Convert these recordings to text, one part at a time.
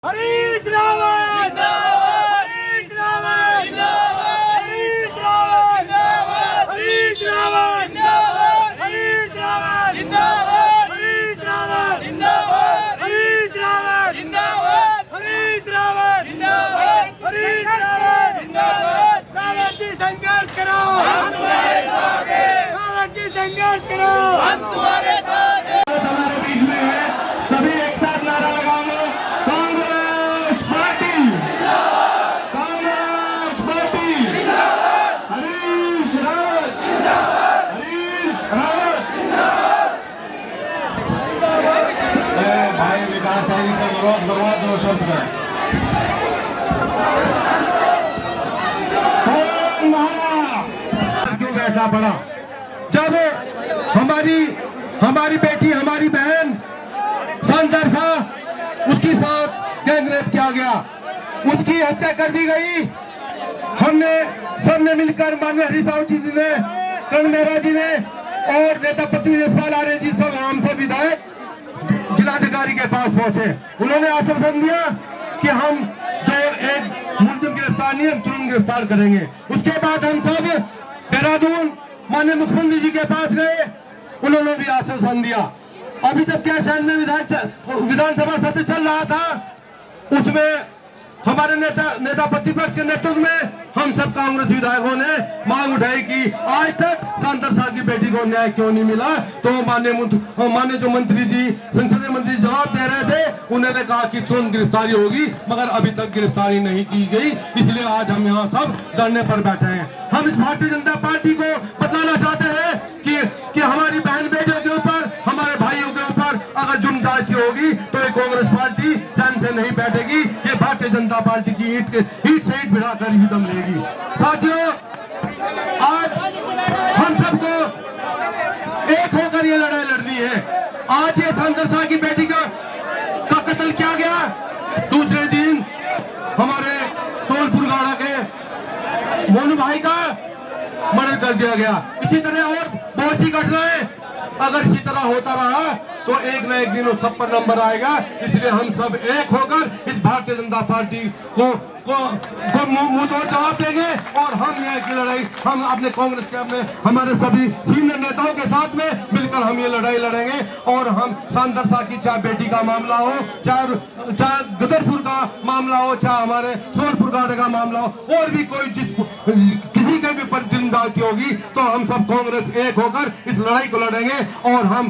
हरीश रावत हरीश रावत हरीश रावत हरीश रावत हरीश रावत हरीश रावत हरीश रावत हरीश रावत हरीश रावत रावत जी संघर्ष करो, रावत जी संघर्ष करो, हम तुम्हारे साथ हैं। हमारे बीच में है, सभी एक साथ नारा लगाओगे, कांग्रेस पार्टी, कांग्रेस पार्टी, हरीश रावत, हरीश रावत। भाई विकास जी से विरोध करवा दो शब्द का। क्यों बैठा पड़ा जब हमारी बेटी हमारी बहन संदर्शा उसके साथ गैंगरेप किया गया, उसकी हत्या कर दी गई। हमने सबने मिलकर माननीय हरीश रावत जी ने, कर्ण मेहरा जी ने और नेता पृथ्वी जसपाल आर्य जी सब हम सब विधायक जिलाधिकारी के पास पहुंचे। उन्होंने आश्वासन दिया कि हम जो एक मुलजिम गिरफ्तार नहीं हम तुरंत गिरफ्तार करेंगे। उसके बाद हम सब देहरादून माननीय मुख्यमंत्री जी के पास गए, उन्होंने भी आश्वासन दिया। अभी जब कैसैन में विधानसभा सत्र चल रहा था, उसमें हमारे नेता प्रतिपक्ष के नेतृत्व में हम सब कांग्रेस विधायकों ने मांग उठाई कि आज तक संदर्शा की बेटी को न्याय क्यों नहीं मिला। तो माननीय जो मंत्री जी संसदीय मंत्री जवाब दे रहे थे, उन्होंने कहा कि तुरंत गिरफ्तारी होगी, मगर अभी तक गिरफ्तारी नहीं की गई। इसलिए आज हम यहाँ सब धरने पर बैठे हैं। हम इस भारतीय जनता पार्टी को बताना चाहते हैं कि हमारी बहन बेटियों के ऊपर, हमारे भाइयों के ऊपर अगर जुर्म जांच होगी तो ये कांग्रेस पार्टी चैन से नहीं बैठेगी। ये भारतीय जनता पार्टी की ईंट से ईंट भिड़ाकर ही दम लेगी। साथियों, आज हम सबको एक होकर ये लड़ाई लड़नी है। आज ये संदर्शा की बेटी का कत्ल किया गया, दूसरे दिन हमारे सोलपुर गाड़ा के मोनू भाई का मर्डर कर दिया गया। इसी तरह और बहुत सी घटनाएं अगर इसी तरह होता रहा तो एक न एक दिन उस सब पर नंबर आएगा। इसलिए हम सब एक होकर इस भारतीय जनता पार्टी को मुंह तोड़ जवाब देंगे और हम न्याय की लड़ाई हम अपने कांग्रेस के हमारे सभी सीनियर नेताओं के साथ में मिलकर हम ये लड़ाई लड़ेंगे। और हम संदर्शा की चाहे बेटी का मामला हो, चाहे गदरपुर का मामला हो, चाहे हमारे सोलपुर गाड़े का मामला हो, और भी कोई किसी के भी पर जिंदा की होगी तो हम सब कांग्रेस एक होकर इस लड़ाई को लड़ेंगे। और हम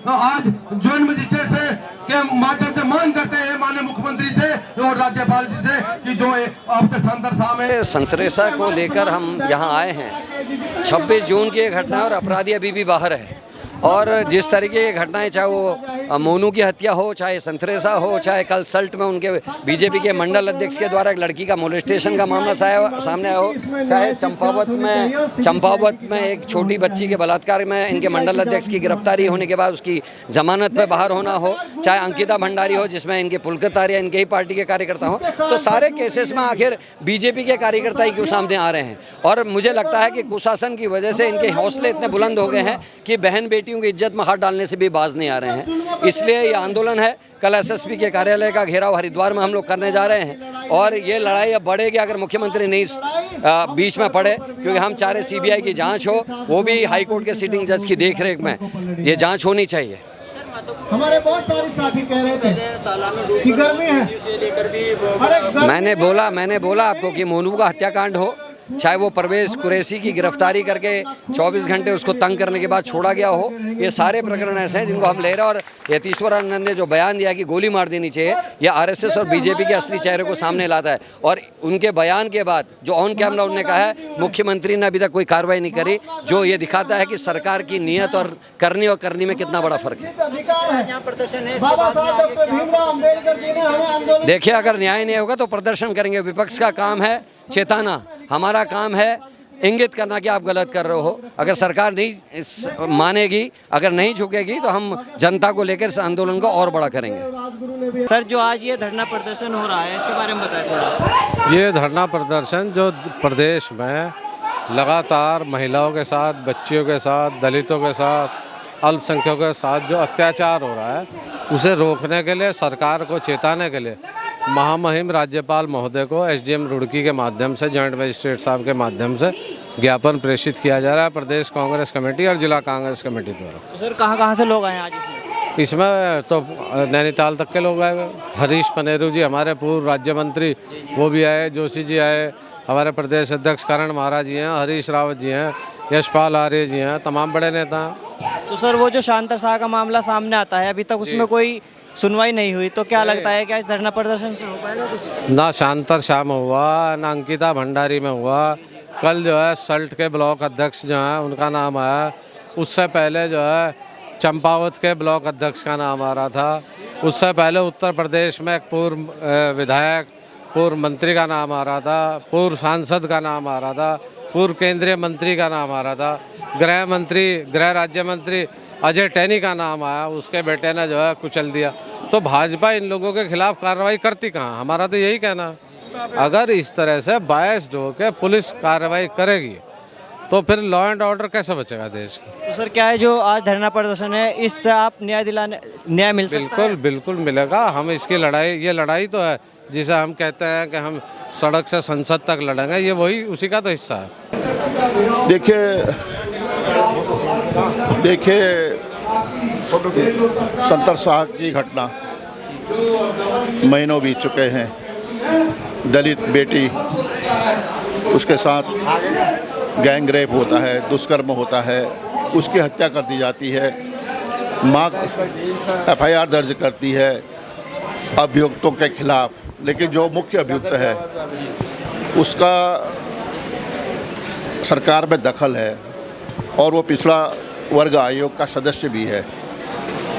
आज ज्वाइंट मजिस्ट्रेट से के माध्यम से मांग करते हैं माननीय मुख्यमंत्री से और राज्यपाल जी से कि जो अब तक संदर्शा में संतरेसा को लेकर हम यहाँ आए हैं। 26 जून की ये घटना है और अपराधी अभी भी बाहर है। और जिस तरीके की घटनाएं, चाहे वो मोनू की हत्या हो, चाहे संतरेसा हो, चाहे कल सल्ट में उनके बीजेपी के मंडल अध्यक्ष के द्वारा एक लड़की का मोलेस्टेशन का मामला सामने आया हो, चाहे चंपावत में एक छोटी बच्ची के बलात्कार में इनके मंडल अध्यक्ष की गिरफ्तारी होने के बाद उसकी जमानत पे बाहर होना हो, चाहे अंकिता भंडारी हो जिसमें इनके पुलकितारिया इनके ही पार्टी के कार्यकर्ता हो, तो सारे केसेस में आखिर बीजेपी के कार्यकर्ता ही क्यों सामने आ रहे हैं। और मुझे लगता है कि कुशासन की वजह से इनके हौसले इतने बुलंद हो गए हैं कि बहन बेटियों की इज्जत में हाथ डालने से भी बाज नहीं आ रहे हैं। इसलिए ये आंदोलन है। कल एसएसपी के कार्यालय का घेराव हरिद्वार में हम लोग करने जा रहे हैं और ये लड़ाई अब बढ़ेगी अगर मुख्यमंत्री नहीं बीच में पड़े, क्योंकि हम चाह रहे सीबीआई की जांच हो, वो भी हाईकोर्ट के सिटिंग जज की देखरेख में ये जांच होनी चाहिए। हमारे बहुत सारे साथी कह रहे थे कि गर्मी है। मैंने बोला आपको कि मोनू का हत्याकांड हो, चाहे वो परवेज कुरैशी की गिरफ्तारी करके 24 घंटे उसको तंग करने के बाद छोड़ा गया हो, ये सारे प्रकरण ऐसे हैं जिनको हम ले रहे हैं। और यतीश्वर आनंद ने जो बयान दिया कि गोली मार देनी चाहिए, ये आरएसएस और बीजेपी के असली चेहरे को सामने लाता है। और उनके बयान के बाद जो ऑन कैमरा उन्होंने कहा है मुख्यमंत्री ने अभी तक कोई कार्रवाई नहीं करी, जो ये दिखाता है कि सरकार की नीयत और करनी में कितना बड़ा फर्क है। देखिए, अगर न्याय नहीं होगा तो प्रदर्शन करेंगे। विपक्ष का काम है चेताना, हमारा काम है इंगित करना कि आप गलत कर रहे हो। अगर सरकार नहीं मानेगी, अगर नहीं झुकेगी, तो हम जनता को लेकर इस आंदोलन को और बड़ा करेंगे। सर, जो आज ये धरना प्रदर्शन हो रहा है, इसके बारे में बताएं थोड़ा। ये धरना प्रदर्शन जो प्रदेश में लगातार महिलाओं के साथ, बच्चियों के साथ, दलितों के साथ, अल्पसंख्यकों के साथ जो अत्याचार हो रहा है, उसे रोकने के लिए, सरकार को चेताने के लिए महामहिम राज्यपाल महोदय को एसडीएम रुड़की के माध्यम से, जॉइंट मजिस्ट्रेट साहब के माध्यम से ज्ञापन प्रेषित किया जा रहा है प्रदेश कांग्रेस कमेटी और जिला कांग्रेस कमेटी द्वारा। तो सर कहाँ से लोग आए हैं आज इसमें तो नैनीताल तक के लोग आए हुए। हरीश पनेरू जी हमारे पूर्व राज्य मंत्री वो भी आए, जोशी जी आए, हमारे प्रदेश अध्यक्ष करण महाराज जी हैं, हरीश रावत जी हैं, यशपाल आर्य जी हैं, तमाम बड़े नेता हैं। तो सर वो जो शांतर शाह का मामला सामने आता है, अभी तक उसमें कोई सुनवाई नहीं हुई, तो क्या लगता है क्या इस धरना प्रदर्शन से हो पाएगा कुछ? ना शांतर शाह में हुआ, ना अंकिता भंडारी में हुआ। कल जो है सल्ट के ब्लॉक अध्यक्ष जो हैं उनका नाम आया, उससे पहले जो है चंपावत के ब्लॉक अध्यक्ष का नाम आ रहा था, उससे पहले उत्तर प्रदेश में एक पूर्व विधायक, पूर्व मंत्री का नाम आ रहा था, पूर्व सांसद का नाम आ रहा था, पूर्व केंद्रीय मंत्री का नाम आ रहा था, गृह राज्य मंत्री अजय टैनी का नाम आया, उसके बेटे ने जो है कुचल दिया। तो भाजपा इन लोगों के खिलाफ कार्रवाई करती कहाँ? हमारा तो यही कहना है, अगर इस तरह से बायस्ड होकर पुलिस कार्रवाई करेगी तो फिर लॉ एंड ऑर्डर कैसे बचेगा देश का? तो सर क्या है जो आज धरना प्रदर्शन है, इससे आप न्याय मिल सकता है? बिल्कुल बिल्कुल मिलेगा। हम इसकी लड़ाई, ये लड़ाई तो है जिसे हम कहते हैं कि हम सड़क से संसद तक लड़ेंगे, ये वही उसी का तो हिस्सा है। देखिए संतर शाह की घटना महीनों बीत चुके हैं। दलित बेटी, उसके साथ गैंग रेप होता है, दुष्कर्म होता है, उसकी हत्या कर दी जाती है। माँ एफआईआर दर्ज करती है अभियुक्तों के खिलाफ, लेकिन जो मुख्य अभियुक्त है उसका सरकार में दखल है और वो पिछड़ा वर्ग आयोग का सदस्य भी है,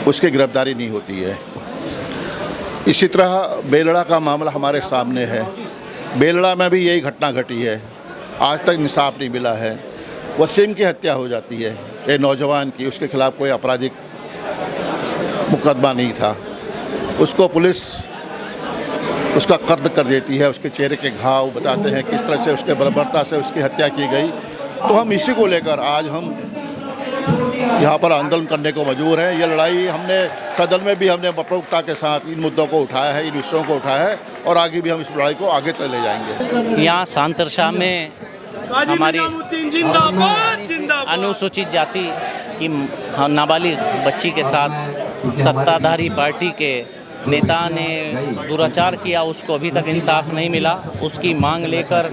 उसकी गिरफ्तारी नहीं होती है। इसी तरह बेलड़ा का मामला हमारे सामने है। बेलड़ा में भी यही घटना घटी है, आज तक इंसाफ नहीं मिला है। वसीम की हत्या हो जाती है, एक नौजवान की, उसके खिलाफ कोई आपराधिक मुकदमा नहीं था, उसको पुलिस उसका कत्ल कर देती है। उसके चेहरे के घाव बताते हैं किस तरह से उसके बर्बरता से उसकी हत्या की गई। तो हम इसी को लेकर आज हम यहाँ पर आंदोलन करने को मजबूर हैं। ये लड़ाई हमने सदन में भी हमने प्रमुखता के साथ इन मुद्दों को उठाया है, इन विषयों को उठाया है और आगे भी हम इस लड़ाई को आगे तक ले जाएंगे। यहाँ सांतर शाह में हमारी अनुसूचित जाति की नाबालिग बच्ची के साथ सत्ताधारी पार्टी के नेता ने दुराचार किया, उसको अभी तक इंसाफ नहीं मिला। उसकी मांग लेकर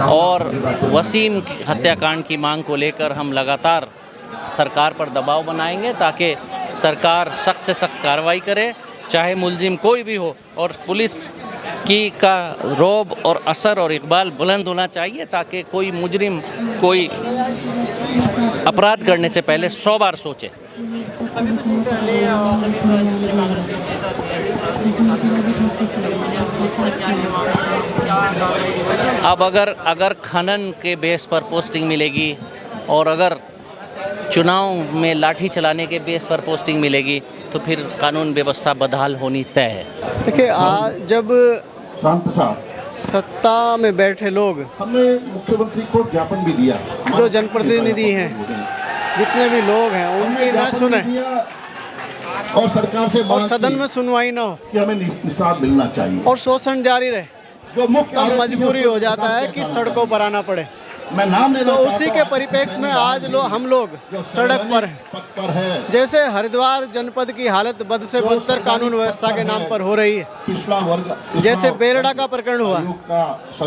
और वसीम हत्याकांड की मांग को लेकर हम लगातार सरकार पर दबाव बनाएंगे ताकि सरकार सख्त से सख्त कार्रवाई करे, चाहे मुलजिम कोई भी हो, और पुलिस की का रौब और असर और इकबाल बुलंद होना चाहिए ताकि कोई मुजरिम कोई अपराध करने से पहले 100 बार सोचे। अब अगर खनन के बेस पर पोस्टिंग मिलेगी और अगर चुनाव में लाठी चलाने के बेस पर पोस्टिंग मिलेगी तो फिर कानून व्यवस्था बदहाल होनी तय है। देखिए, आज जब सत्ता में बैठे लोग, हमने मुख्यमंत्री को ज्ञापन भी दिया, जो जनप्रतिनिधि हैं, जितने भी लोग हैं, उनकी ना सुने और सरकार से और सदन में सुनवाई ना हो कि हमें इंसाफ मिलना चाहिए और शोषण जारी रहे, जो मुख्य तब मजबूरी हो जाता है कि सड़कों पर आना पड़े। मैं नाम तो उसी के परिप्रेक्ष्य में आज हम लोग सड़क पर हैं। जैसे हरिद्वार जनपद की हालत बद से बदतर कानून व्यवस्था के नाम पर हो रही है, जैसे बेलड़ा का प्रकरण हुआ,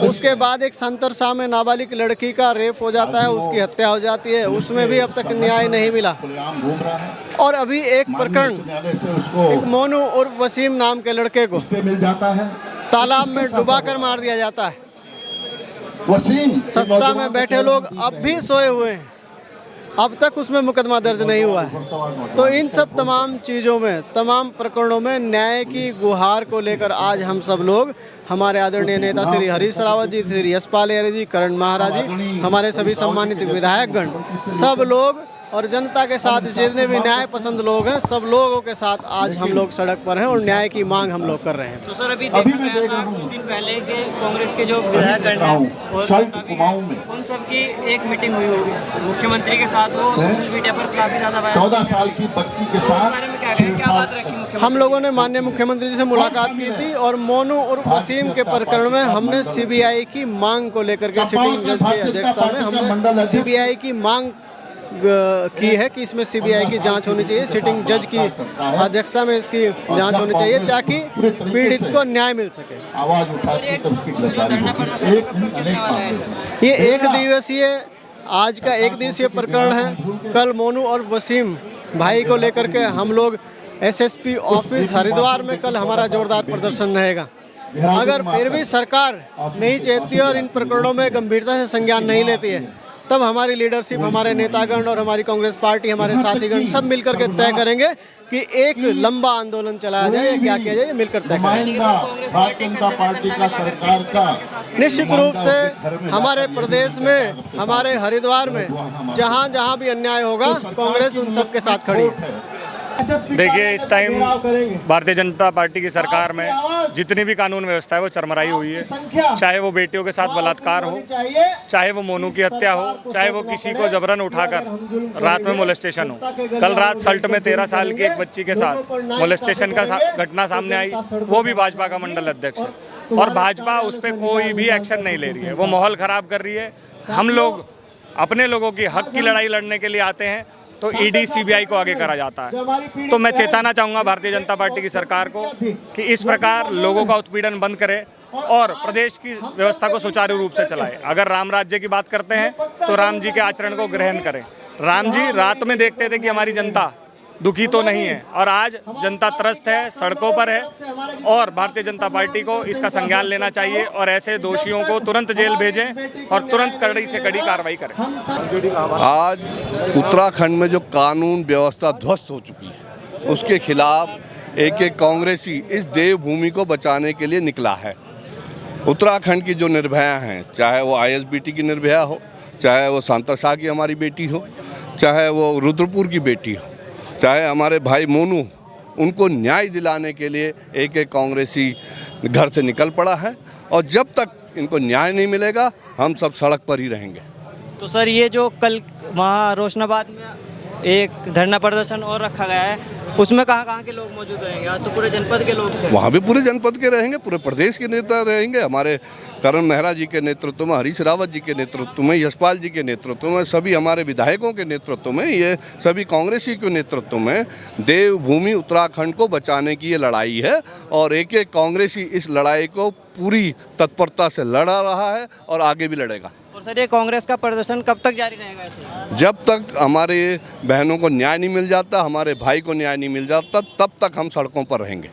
उसके बाद एक संतर शाह में नाबालिग लड़की का रेप हो जाता है, उसकी हत्या हो जाती है, उसमें भी अब तक न्याय नहीं मिला। और अभी एक प्रकरण, एक मोनू और वसीम नाम के लड़के को मिल जाता है, तालाब में डुबाकर मार दिया जाता है। वसीम सत्ता में बैठे लोग अब भी सोए हुए हैं, अब तक उसमें मुकदमा दर्ज नहीं हुआ है। तो इन सब तमाम चीज़ों में, तमाम प्रकरणों में न्याय की गुहार को लेकर आज हम सब लोग, हमारे आदरणीय नेता श्री हरीश रावत जी, श्री यशपाल आर्य जी, करण महाराज जी, हमारे सभी सम्मानित विधायकगण, सब लोग और जनता के साथ जितने भी न्याय पसंद लोग हैं, सब लोगों के साथ आज हम लोग सड़क पर हैं और न्याय की मांग हम लोग कर रहे हैं। तो सर अभी देखा गया था कुछ दिन पहले के कांग्रेस के जो विधायकगण हैं और उन सब की एक मीटिंग हुई होगी मुख्यमंत्री के साथ, वो सोशल मीडिया पर काफी ज्यादा 14 साल की बच्ची के साथ क्या गए, क्या बात रखी मुख्यमंत्री? हम लोगों ने माननीय मुख्यमंत्री जी से मुलाकात की थी और मोनू और वसीम के प्रकरण में हमने सीबीआई की मांग को लेकर के सिटिंग जज की अध्यक्षता में हमने सीबीआई की मांग की है कि इसमें सीबीआई की जांच होनी चाहिए। सिटिंग जज की अध्यक्षता में इसकी जांच होनी चाहिए ताकि पीड़ित को न्याय मिल सके। ये एक दिवसीय, आज का एक दिवसीय प्रकरण है। कल मोनू और वसीम भाई को लेकर के हम लोग एसएसपी ऑफिस हरिद्वार में कल हमारा जोरदार प्रदर्शन रहेगा। अगर फिर भी सरकार नहीं चाहती है और इन प्रकरणों में गंभीरता से संज्ञान नहीं लेती है, तब हमारी लीडरशिप, हमारे नेतागण और हमारी कांग्रेस पार्टी, हमारे साथीगण सब मिलकर के तय करेंगे कि एक लंबा आंदोलन चलाया जाए या क्या किया जाए, मिलकर तय करेंगे। निश्चित रूप से हमारे प्रदेश में, हमारे हरिद्वार में जहाँ जहाँ भी अन्याय होगा, कांग्रेस उन सब के साथ खड़ी है। देखिए, इस टाइम भारतीय जनता पार्टी की सरकार में जितनी भी कानून व्यवस्था है वो चरमराई हुई है। चाहे वो बेटियों के साथ बलात्कार हो, चाहे वो मोनू की हत्या हो, चाहे वो किसी को जबरन उठाकर रात में मोलेस्टेशन हो। कल रात सल्ट में 13 साल की एक बच्ची के साथ मोलेस्टेशन का घटना सामने आई, वो भी भाजपा का मंडल अध्यक्ष है और भाजपा उस पर कोई भी एक्शन नहीं ले रही है। वो माहौल ख़राब कर रही है। हम लोग अपने लोगों की हक की लड़ाई लड़ने के लिए आते हैं तो ईडी सीबीआई को आगे करा जाता है। तो मैं चेताना चाहूँगा भारतीय जनता पार्टी की सरकार को कि इस प्रकार लोगों का उत्पीड़न बंद करे और प्रदेश की व्यवस्था को सुचारू रूप से चलाए। अगर राम राज्य की बात करते हैं तो राम जी के आचरण को ग्रहण करें। राम जी रात में देखते थे कि हमारी जनता दुखी तो नहीं है और आज जनता त्रस्त है, सड़कों पर है और भारतीय जनता पार्टी को इसका संज्ञान लेना चाहिए और ऐसे दोषियों को तुरंत जेल भेजें और तुरंत कड़ी से कड़ी कार्रवाई करें। आज उत्तराखंड में जो कानून व्यवस्था ध्वस्त हो चुकी है, उसके खिलाफ एक कांग्रेसी इस देवभूमि को बचाने के लिए निकला है। उत्तराखंड की जो निर्भया हैं, चाहे वो आईएसबीटी की निर्भया हो, चाहे वो सांतर की हमारी बेटी हो, चाहे वो रुद्रपुर की बेटी हो, चाहे हमारे भाई मोनू, उनको न्याय दिलाने के लिए एक कांग्रेसी घर से निकल पड़ा है और जब तक इनको न्याय नहीं मिलेगा हम सब सड़क पर ही रहेंगे। तो सर, ये जो कल वहाँ रोशनाबाद में एक धरना प्रदर्शन और रखा गया है, उसमें कहाँ के लोग मौजूद रहेंगे? आज तो पूरे जनपद के लोग थे। वहाँ भी पूरे जनपद के रहेंगे, पूरे प्रदेश के नेता रहेंगे। हमारे करण मेहरा जी के नेतृत्व में, हरीश रावत जी के नेतृत्व में, यशपाल जी के नेतृत्व में, सभी हमारे विधायकों के नेतृत्व में, ये सभी कांग्रेसी के नेतृत्व में देवभूमि उत्तराखंड को बचाने की ये लड़ाई है और एक कांग्रेसी इस लड़ाई को पूरी तत्परता से लड़ा रहा है और आगे भी लड़ेगा। और सर, ये कांग्रेस का प्रदर्शन कब तक जारी रहेगा ऐसे? जब तक हमारे बहनों को न्याय नहीं मिल जाता, हमारे भाई को न्याय नहीं मिल जाता, तब तक हम सड़कों पर रहेंगे।